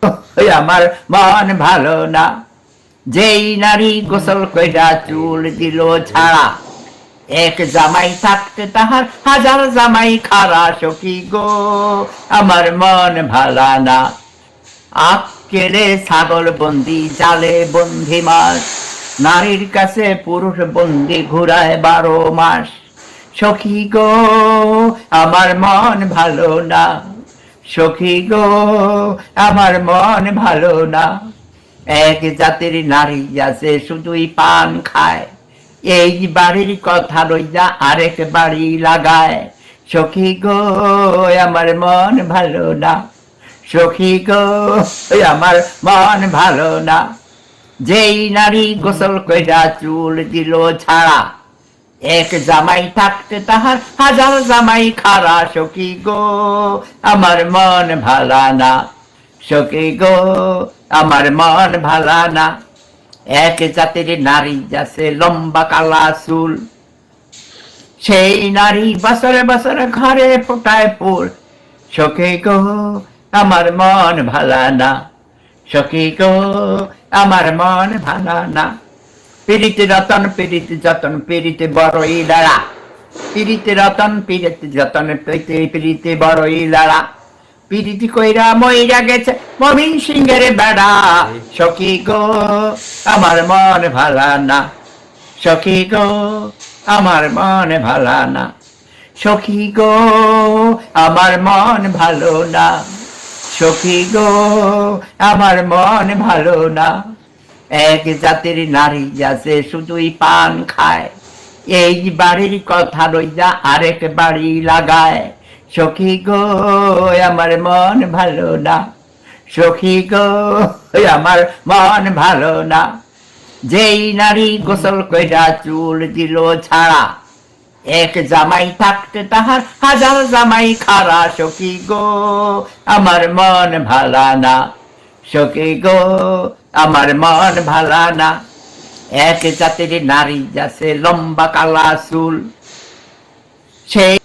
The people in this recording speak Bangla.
আমার মন ভালো না। যেই নারী গোসল কইরা চুল দিল ছাড়া, এক জামাই থাকতে তাহার হাজার জামাই খারা। সখী গো আমার মন ভালা না। আক্কেলে ছাগল বন্দি, জালে বন্দি মাছ, নারীর কাছে পুরুষ বন্দি ঘুরায় 12 মাস। সখী গো আমার মন ভালো না। সখী গো আমার মন ভালো না। এক জাতির নারী আছে শুধুই পান খায়, এই বাড়ির কথা লইয়া আরেক বাড়ি লাগায়। সখী গো আমার মন ভালো না। সখী গো আমার মন ভালো না। যেই নারী গোসল কইরা চুল দিল ছাড়া, এক জামাই থাকতে তাহার হাজার জামাই খারা। সখী গো আমার মন ভালা না। সখী গো আমার মন ভালা না। এক জাতির নারী আছে লম্বা কালা চুল, সেই নারী বছরে বছরে ঘরে ফোটায় ফুল। সখী গো আমার মন ভালা না। সখী গো আমার মন ভালা না। পীড়িতে রতন পীড়িতে যতন, পীড়িতে বড়ই লড়া। পীড়িতে রতন পীড়িতে যতন, পীড়িতে বড়ই লড়া। পীড়িতি কইরা মইরা গেছে মমিন সিংহের বেড়া। সখী গো আমার মন ভালা না। সখী গো আমার মন ভালা না। সখী গো আমার মন ভালো না। সখী গো আমার মন ভালো না। এক জাতির নারী আছে শুধুই পান খায়, এই বাড়ির কথা লইয়া আরেক বাড়ি লাগায়। সখী গো আমার মন ভালো না। সখী গো আমার মন ভালো না। যেই নারী গোসল কইরা চুল দিল ছাড়া, এক জামাই থাকতে তাহার হাজার জামাই খারা। সখী গো আমার মন ভালা না। সখী গো আমার মন ভালা না। এক জাতির নারী আছে লম্বা কালা চুল, সেই